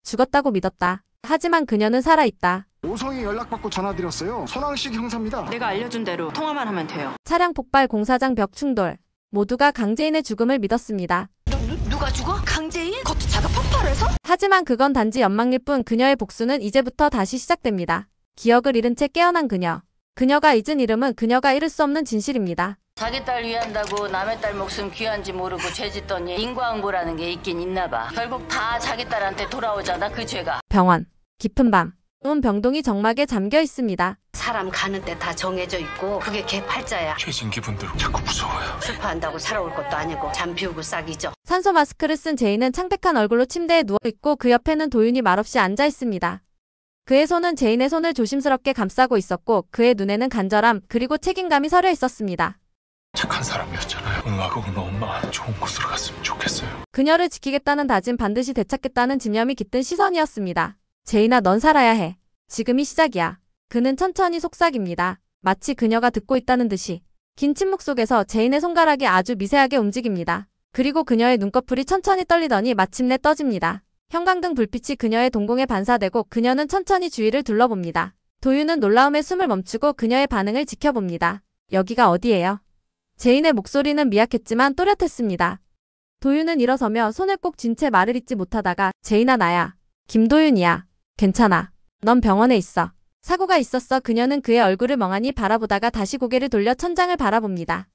죽었다고 믿었다. 하지만 그녀는 살아있다. 오성이 연락받고 전화드렸어요. 손왕식 형사입니다. 내가 알려준 대로 통화만 하면 돼요. 차량 폭발, 공사장 벽 충돌. 모두가 강재인의 죽음을 믿었습니다. 누가 죽어? 강재인? 그것도 차가 폭발해서? 하지만 그건 단지 연망일 뿐. 그녀의 복수는 이제부터 다시 시작됩니다. 기억을 잃은 채 깨어난 그녀. 그녀가 잊은 이름은 그녀가 잃을 수 없는 진실입니다. 자기 딸 위한다고 남의 딸 목숨 귀한지 모르고 죄 짓더니 인과응보라는 게 있긴 있나 봐. 결국 다 자기 딸한테 돌아오잖아, 그 죄가. 병원. 깊은 밤. 온 병동이 정막에 잠겨 있습니다. 사람 가는 때 다 정해져 있고 그게 걔 팔자야. 최진기 분들 자꾸 무서워요. 슬퍼한다고 살아올 것도 아니고 잠 비우고 싹이죠. 산소 마스크를 쓴 제인은 창백한 얼굴로 침대에 누워있고 그 옆에는 도윤이 말없이 앉아있습니다. 그의 손은 제인의 손을 조심스럽게 감싸고 있었고 그의 눈에는 간절함 그리고 책임감이 서려 있었습니다. 착한 사람이었잖아요. 응하고 은 엄마 좋은 곳으로 갔으면 좋겠어요. 그녀를 지키겠다는 다짐, 반드시 되찾겠다는 집념이 깃든 시선이었습니다. 제인아, 넌 살아야 해. 지금이 시작이야. 그는 천천히 속삭입니다. 마치 그녀가 듣고 있다는 듯이. 긴 침묵 속에서 제인의 손가락이 아주 미세하게 움직입니다. 그리고 그녀의 눈꺼풀이 천천히 떨리더니 마침내 떠집니다. 형광등 불빛이 그녀의 동공에 반사되고 그녀는 천천히 주위를 둘러봅니다. 도윤은 놀라움에 숨을 멈추고 그녀의 반응을 지켜봅니다. 여기가 어디예요? 제인의 목소리는 미약했지만 또렷했습니다. 도윤은 일어서며 손을 꼭 쥔 채 말을 잇지 못하다가 제인아, 나야. 김도윤이야. 괜찮아. 넌 병원에 있어. 사고가 있었어. 그녀는 그의 얼굴을 멍하니 바라보다가 다시 고개를 돌려 천장을 바라봅니다.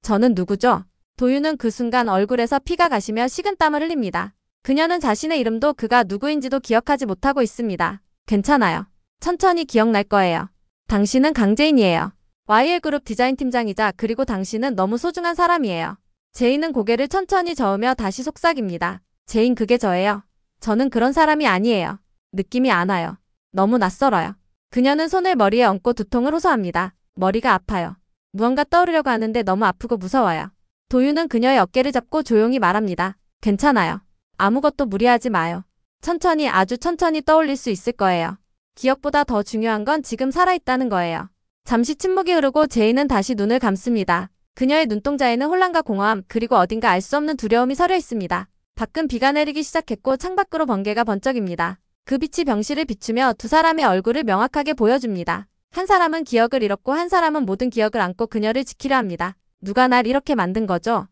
저는 누구죠? 도윤은 그 순간 얼굴에서 피가 가시며 식은땀을 흘립니다. 그녀는 자신의 이름도 그가 누구인지도 기억하지 못하고 있습니다. 괜찮아요. 천천히 기억날 거예요. 당신은 강재인이에요. YL그룹 디자인 팀장이자 그리고 당신은 너무 소중한 사람이에요. 제인은 고개를 천천히 저으며 다시 속삭입니다. 제인, 그게 저예요. 저는 그런 사람이 아니에요. 느낌이 안 와요. 너무 낯설어요. 그녀는 손을 머리에 얹고 두통을 호소합니다. 머리가 아파요. 무언가 떠오르려고 하는데 너무 아프고 무서워요. 도윤은 그녀의 어깨를 잡고 조용히 말합니다. 괜찮아요. 아무것도 무리하지 마요. 천천히, 아주 천천히 떠올릴 수 있을 거예요. 기억보다 더 중요한 건 지금 살아있다는 거예요. 잠시 침묵이 흐르고 제인은 다시 눈을 감습니다. 그녀의 눈동자에는 혼란과 공허함 그리고 어딘가 알 수 없는 두려움이 서려 있습니다. 밖은 비가 내리기 시작했고 창밖으로 번개가 번쩍입니다. 그 빛이 병실을 비추며 두 사람의 얼굴을 명확하게 보여줍니다. 한 사람은 기억을 잃었고 한 사람은 모든 기억을 안고 그녀를 지키려 합니다. 누가 날 이렇게 만든 거죠?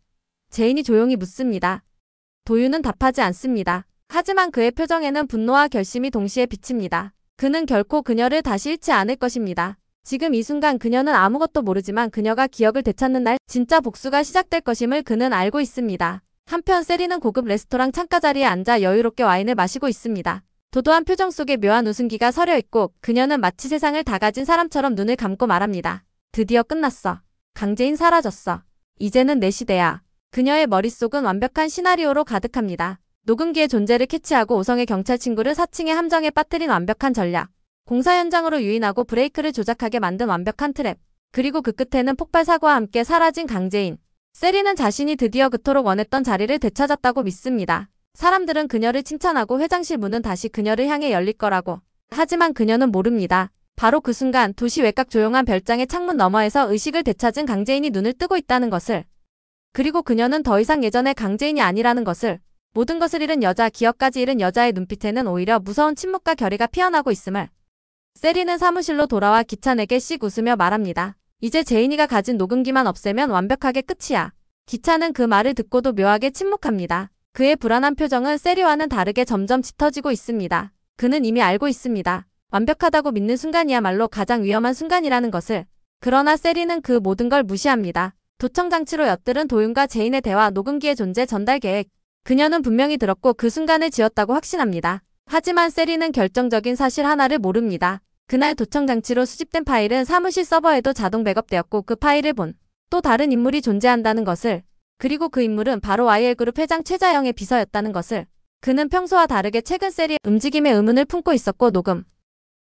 제인이 조용히 묻습니다. 도윤은 답하지 않습니다. 하지만 그의 표정에는 분노와 결심이 동시에 비칩니다. 그는 결코 그녀를 다시 잃지 않을 것입니다. 지금 이 순간 그녀는 아무것도 모르지만 그녀가 기억을 되찾는 날 진짜 복수가 시작될 것임을 그는 알고 있습니다. 한편 세리는 고급 레스토랑 창가 자리에 앉아 여유롭게 와인을 마시고 있습니다. 도도한 표정 속에 묘한 웃음기가 서려 있고 그녀는 마치 세상을 다 가진 사람처럼 눈을 감고 말합니다. 드디어 끝났어. 강재인 사라졌어. 이제는 내 시대야. 그녀의 머릿속은 완벽한 시나리오로 가득합니다. 녹음기의 존재를 캐치하고 오성의 경찰 친구를 사칭의 함정에 빠뜨린 완벽한 전략. 공사 현장으로 유인하고 브레이크를 조작하게 만든 완벽한 트랩. 그리고 그 끝에는 폭발 사고와 함께 사라진 강재인. 세리는 자신이 드디어 그토록 원했던 자리를 되찾았다고 믿습니다. 사람들은 그녀를 칭찬하고 회장실 문은 다시 그녀를 향해 열릴 거라고. 하지만 그녀는 모릅니다. 바로 그 순간 도시 외곽 조용한 별장의 창문 너머에서 의식을 되찾은 강재인이 눈을 뜨고 있다는 것을. 그리고 그녀는 더 이상 예전의 강재인이 아니라는 것을. 모든 것을 잃은 여자, 기억까지 잃은 여자의 눈빛에는 오히려 무서운 침묵과 결의가 피어나고 있음을. 세리는 사무실로 돌아와 기찬에게 씩 웃으며 말합니다. 이제 제인이가 가진 녹음기만 없애면 완벽하게 끝이야. 기찬은 그 말을 듣고도 묘하게 침묵합니다. 그의 불안한 표정은 세리와는 다르게 점점 짙어지고 있습니다. 그는 이미 알고 있습니다. 완벽하다고 믿는 순간이야말로 가장 위험한 순간이라는 것을. 그러나 세리는 그 모든 걸 무시합니다. 도청장치로 엿들은 도윤과 제인의 대화, 녹음기의 존재, 전달 계획. 그녀는 분명히 들었고 그 순간을 지었다고 확신합니다. 하지만 세리는 결정적인 사실 하나를 모릅니다. 그날 도청장치로 수집된 파일은 사무실 서버에도 자동 백업되었고 그 파일을 본 또 다른 인물이 존재한다는 것을. 그리고 그 인물은 바로 YL그룹 회장 최자영의 비서였다는 것을. 그는 평소와 다르게 최근 세리의 움직임에 의문을 품고 있었고 녹음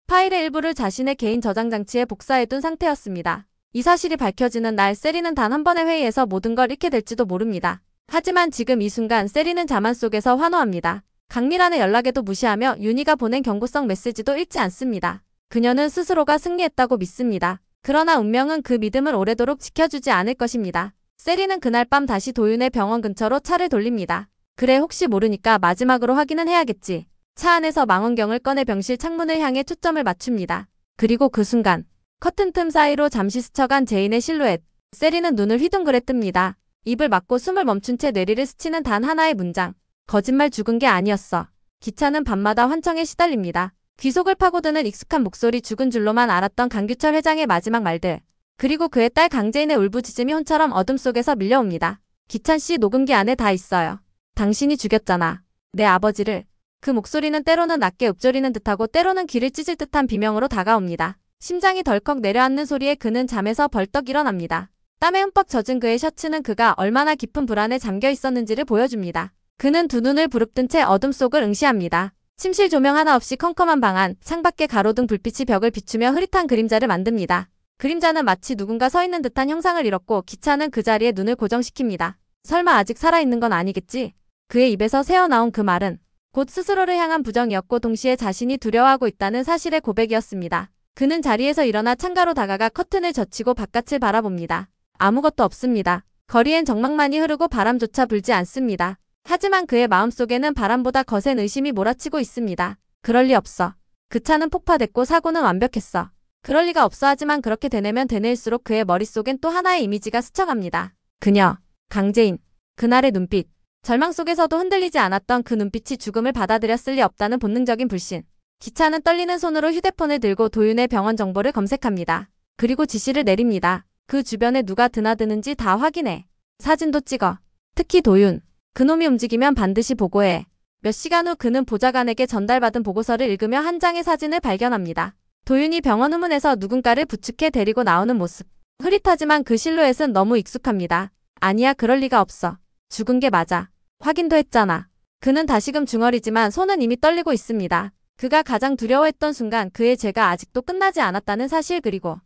파일의 일부를 자신의 개인 저장 장치에 복사해둔 상태였습니다. 이 사실이 밝혀지는 날 세리는 단 한 번의 회의에서 모든 걸 잃게 될지도 모릅니다. 하지만 지금 이 순간 세리는 자만 속에서 환호합니다. 강미란의 연락에도 무시하며 윤희가 보낸 경고성 메시지도 읽지 않습니다. 그녀는 스스로가 승리했다고 믿습니다. 그러나 운명은 그 믿음을 오래도록 지켜주지 않을 것입니다. 세리는 그날 밤 다시 도윤의 병원 근처로 차를 돌립니다. 그래, 혹시 모르니까 마지막으로 확인은 해야겠지. 차 안에서 망원경을 꺼내 병실 창문을 향해 초점을 맞춥니다. 그리고 그 순간 커튼 틈 사이로 잠시 스쳐간 제인의 실루엣. 세리는 눈을 휘둥그레 뜹니다. 입을 막고 숨을 멈춘 채 뇌리를 스치는 단 하나의 문장. 거짓말 죽은 게 아니었어. 기차는 밤마다 환청에 시달립니다. 귀속을 파고드는 익숙한 목소리, 죽은 줄로만 알았던 강규철 회장의 마지막 말들. 그리고 그의 딸 강재인의 울부짖음이 혼처럼 어둠 속에서 밀려옵니다. 기찬 씨, 녹음기 안에 다 있어요. 당신이 죽였잖아. 내 아버지를. 그 목소리는 때로는 낮게 읊조리는 듯하고 때로는 귀를 찢을 듯한 비명으로 다가옵니다. 심장이 덜컥 내려앉는 소리에 그는 잠에서 벌떡 일어납니다. 땀에 흠뻑 젖은 그의 셔츠는 그가 얼마나 깊은 불안에 잠겨 있었는지를 보여줍니다. 그는 두 눈을 부릅뜬 채 어둠 속을 응시합니다. 침실 조명 하나 없이 컴컴한 방 안, 창밖에 가로등 불빛이 벽을 비추며 흐릿한 그림자를 만듭니다. 그림자는 마치 누군가 서 있는 듯한 형상을 잃었고 기차는 그 자리에 눈을 고정시킵니다. 설마 아직 살아있는 건 아니겠지? 그의 입에서 새어나온 그 말은 곧 스스로를 향한 부정이었고 동시에 자신이 두려워하고 있다는 사실의 고백이었습니다. 그는 자리에서 일어나 창가로 다가가 커튼을 젖히고 바깥을 바라봅니다. 아무것도 없습니다. 거리엔 정막만이 흐르고 바람조차 불지 않습니다. 하지만 그의 마음속에는 바람보다 거센 의심이 몰아치고 있습니다. 그럴 리 없어. 그 차는 폭파됐고 사고는 완벽했어. 그럴 리가 없어. 하지만 그렇게 되뇌면 되뇌일수록 그의 머릿속엔 또 하나의 이미지가 스쳐갑니다. 그녀, 강재인, 그날의 눈빛. 절망 속에서도 흔들리지 않았던 그 눈빛이 죽음을 받아들였을 리 없다는 본능적인 불신. 기차는 떨리는 손으로 휴대폰을 들고 도윤의 병원 정보를 검색합니다. 그리고 지시를 내립니다. 그 주변에 누가 드나드는지 다 확인해. 사진도 찍어. 특히 도윤. 그놈이 움직이면 반드시 보고해. 몇 시간 후 그는 보좌관에게 전달받은 보고서를 읽으며 한 장의 사진을 발견합니다. 도윤이 병원 후문에서 누군가를 부축해 데리고 나오는 모습. 흐릿하지만 그 실루엣은 너무 익숙합니다. 아니야, 그럴 리가 없어. 죽은 게 맞아. 확인도 했잖아. 그는 다시금 중얼이지만 손은 이미 떨리고 있습니다. 그가 가장 두려워했던 순간, 그의 죄가 아직도 끝나지 않았다는 사실, 그리고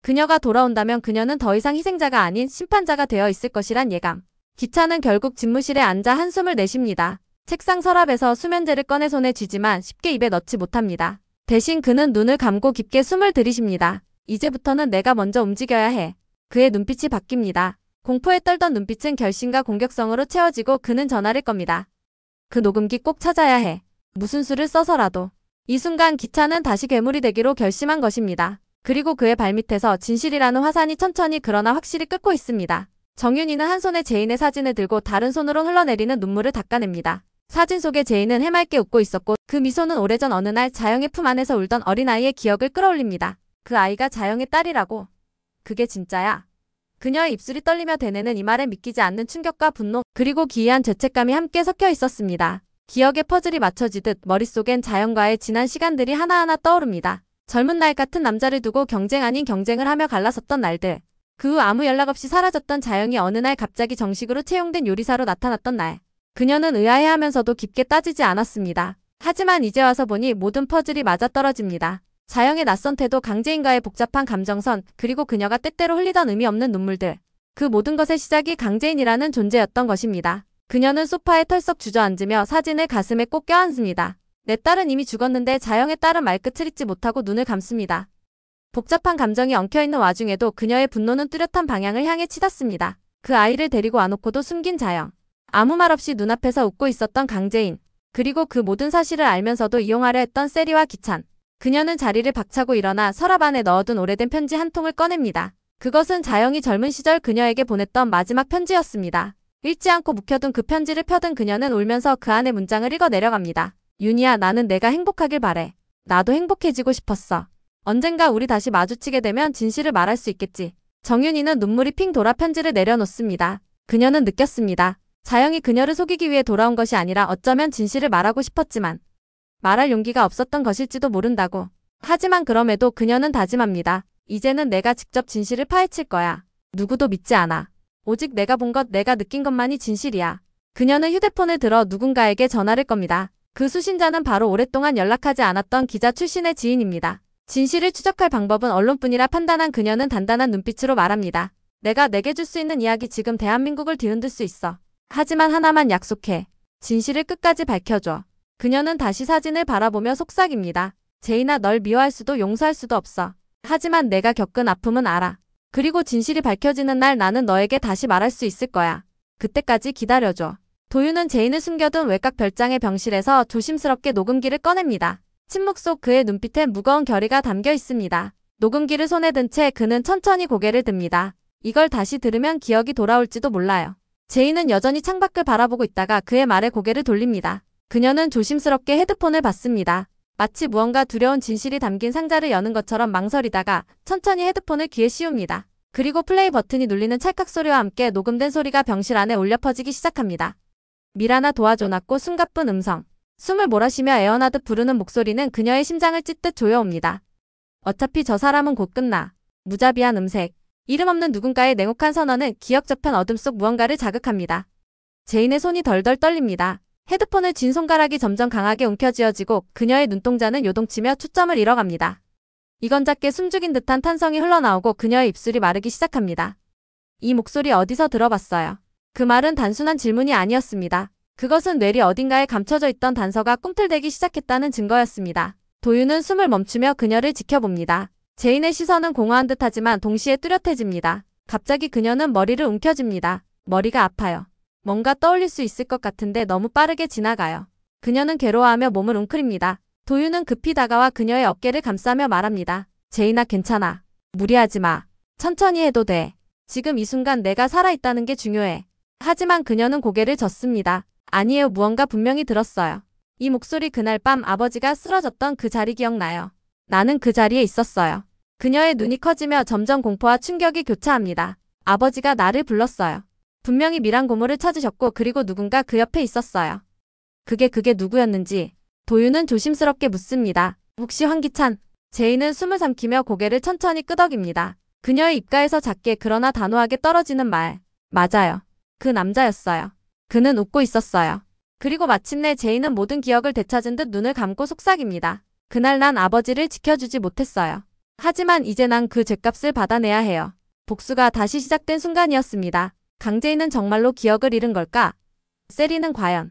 그녀가 돌아온다면 그녀는 더 이상 희생자가 아닌 심판자가 되어 있을 것이란 예감. 기차는 결국 집무실에 앉아 한숨을 내쉽니다. 책상 서랍에서 수면제를 꺼내 손에 쥐지만 쉽게 입에 넣지 못합니다. 대신 그는 눈을 감고 깊게 숨을 들이쉽니다. 이제부터는 내가 먼저 움직여야 해. 그의 눈빛이 바뀝니다. 공포에 떨던 눈빛은 결심과 공격성으로 채워지고 그는 전화를 겁니다. 그 녹음기 꼭 찾아야 해. 무슨 수를 써서라도. 이 순간 기차는 다시 괴물이 되기로 결심한 것입니다. 그리고 그의 발밑에서 진실이라는 화산이 천천히 그러나 확실히 끓고 있습니다. 정윤이는 한 손에 제인의 사진을 들고 다른 손으로 흘러내리는 눈물을 닦아냅니다. 사진 속의 제인은 해맑게 웃고 있었고 그 미소는 오래전 어느 날 자영의 품 안에서 울던 어린아이의 기억을 끌어올립니다. 그 아이가 자영의 딸이라고. 그게 진짜야. 그녀의 입술이 떨리며 되뇌는 이 말에 믿기지 않는 충격과 분노, 그리고 기이한 죄책감이 함께 섞여 있었습니다. 기억의 퍼즐이 맞춰지듯 머릿속엔 자영과의 지난 시간들이 하나하나 떠오릅니다. 젊은 날 같은 남자를 두고 경쟁 아닌 경쟁을 하며 갈라섰던 날들. 그 후 아무 연락 없이 사라졌던 자영이 어느 날 갑자기 정식으로 채용된 요리사로 나타났던 날. 그녀는 의아해하면서도 깊게 따지지 않았습니다. 하지만 이제 와서 보니 모든 퍼즐이 맞아떨어집니다. 자영의 낯선 태도, 강재인과의 복잡한 감정선, 그리고 그녀가 때때로 흘리던 의미 없는 눈물들. 그 모든 것의 시작이 강재인이라는 존재였던 것입니다. 그녀는 소파에 털썩 주저앉으며 사진을 가슴에 꼭 껴안습니다. 내 딸은 이미 죽었는데. 자영의 딸은 말끝을 잇지 못하고 눈을 감습니다. 복잡한 감정이 엉켜있는 와중에도 그녀의 분노는 뚜렷한 방향을 향해 치닫습니다. 그 아이를 데리고 와놓고도 숨긴 자영. 아무 말 없이 눈앞에서 웃고 있었던 강재인. 그리고 그 모든 사실을 알면서도 이용하려 했던 세리와 기찬. 그녀는 자리를 박차고 일어나 서랍 안에 넣어둔 오래된 편지 한 통을 꺼냅니다. 그것은 자영이 젊은 시절 그녀에게 보냈던 마지막 편지였습니다. 읽지 않고 묵혀둔 그 편지를 펴든 그녀는 울면서 그 안의 문장을 읽어 내려갑니다. 윤희야, 나는 내가 행복하길 바래. 나도 행복해지고 싶었어. 언젠가 우리 다시 마주치게 되면 진실을 말할 수 있겠지. 정윤이는 눈물이 핑 돌아 편지를 내려놓습니다. 그녀는 느꼈습니다. 자영이 그녀를 속이기 위해 돌아온 것이 아니라 어쩌면 진실을 말하고 싶었지만 말할 용기가 없었던 것일지도 모른다고. 하지만 그럼에도 그녀는 다짐합니다. 이제는 내가 직접 진실을 파헤칠 거야. 누구도 믿지 않아. 오직 내가 본 것, 내가 느낀 것만이 진실이야. 그녀는 휴대폰을 들어 누군가에게 전화를 겁니다. 그 수신자는 바로 오랫동안 연락하지 않았던 기자 출신의 지인입니다. 진실을 추적할 방법은 언론뿐이라 판단한 그녀는 단단한 눈빛으로 말합니다. 내가 내게 줄 수 있는 이야기, 지금 대한민국을 뒤흔들 수 있어. 하지만 하나만 약속해. 진실을 끝까지 밝혀줘. 그녀는 다시 사진을 바라보며 속삭입니다. 제인아, 널 미워할 수도 용서할 수도 없어. 하지만 내가 겪은 아픔은 알아. 그리고 진실이 밝혀지는 날 나는 너에게 다시 말할 수 있을 거야. 그때까지 기다려줘. 도윤은 제인을 숨겨둔 외곽 별장의 병실에서 조심스럽게 녹음기를 꺼냅니다. 침묵 속 그의 눈빛엔 무거운 결의가 담겨 있습니다. 녹음기를 손에 든 채 그는 천천히 고개를 듭니다. 이걸 다시 들으면 기억이 돌아올지도 몰라요. 제인은 여전히 창밖을 바라보고 있다가 그의 말에 고개를 돌립니다. 그녀는 조심스럽게 헤드폰을 받습니다. 마치 무언가 두려운 진실이 담긴 상자를 여는 것처럼 망설이다가 천천히 헤드폰을 귀에 씌웁니다. 그리고 플레이 버튼이 눌리는 찰칵 소리와 함께 녹음된 소리가 병실 안에 울려 퍼지기 시작합니다. 미라나 도와줘놨고 숨가쁜 음성. 숨을 몰아쉬며 애원하듯 부르는 목소리는 그녀의 심장을 찢듯 조여옵니다. 어차피 저 사람은 곧 끝나. 무자비한 음색. 이름 없는 누군가의 냉혹한 선언은 기억 저편 어둠 속 무언가를 자극합니다. 제인의 손이 덜덜 떨립니다. 헤드폰을 쥔 손가락이 점점 강하게 움켜쥐어지고 그녀의 눈동자는 요동치며 초점을 잃어갑니다. 이건 작게 숨죽인 듯한 탄성이 흘러나오고 그녀의 입술이 마르기 시작합니다. 이 목소리 어디서 들어봤어요? 그 말은 단순한 질문이 아니었습니다. 그것은 뇌리 어딘가에 감춰져 있던 단서가 꿈틀대기 시작했다는 증거였습니다. 도윤은 숨을 멈추며 그녀를 지켜봅니다. 제인의 시선은 공허한 듯하지만 동시에 뚜렷해집니다. 갑자기 그녀는 머리를 움켜쥡니다. 머리가 아파요. 뭔가 떠올릴 수 있을 것 같은데 너무 빠르게 지나가요. 그녀는 괴로워하며 몸을 웅크립니다. 도윤은 급히 다가와 그녀의 어깨를 감싸며 말합니다. 제인아, 괜찮아. 무리하지 마. 천천히 해도 돼. 지금 이 순간 내가 살아있다는 게 중요해. 하지만 그녀는 고개를 젓습니다. 아니에요, 무언가 분명히 들었어요. 이 목소리, 그날 밤 아버지가 쓰러졌던 그 자리 기억나요. 나는 그 자리에 있었어요. 그녀의 눈이 커지며 점점 공포와 충격이 교차합니다. 아버지가 나를 불렀어요. 분명히 미란 고모를 찾으셨고 그리고 누군가 그 옆에 있었어요. 그게 누구였는지 도윤은 조심스럽게 묻습니다. 혹시 황기찬? 제인은 숨을 삼키며 고개를 천천히 끄덕입니다. 그녀의 입가에서 작게 그러나 단호하게 떨어지는 말. 맞아요. 그 남자였어요. 그는 웃고 있었어요. 그리고 마침내 제인은 모든 기억을 되찾은 듯 눈을 감고 속삭입니다. 그날 난 아버지를 지켜주지 못했어요. 하지만 이제 난 그 죗값을 받아내야 해요. 복수가 다시 시작된 순간이었습니다. 강재인은 정말로 기억을 잃은 걸까? 세리는 과연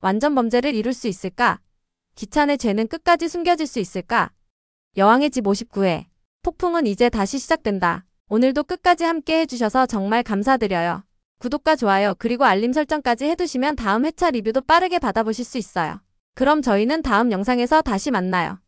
완전 범죄를 이룰 수 있을까? 기찬의 죄는 끝까지 숨겨질 수 있을까? 여왕의 집 59회. 폭풍은 이제 다시 시작된다. 오늘도 끝까지 함께 해주셔서 정말 감사드려요. 구독과 좋아요 그리고 알림 설정까지 해두시면 다음 회차 리뷰도 빠르게 받아보실 수 있어요. 그럼 저희는 다음 영상에서 다시 만나요.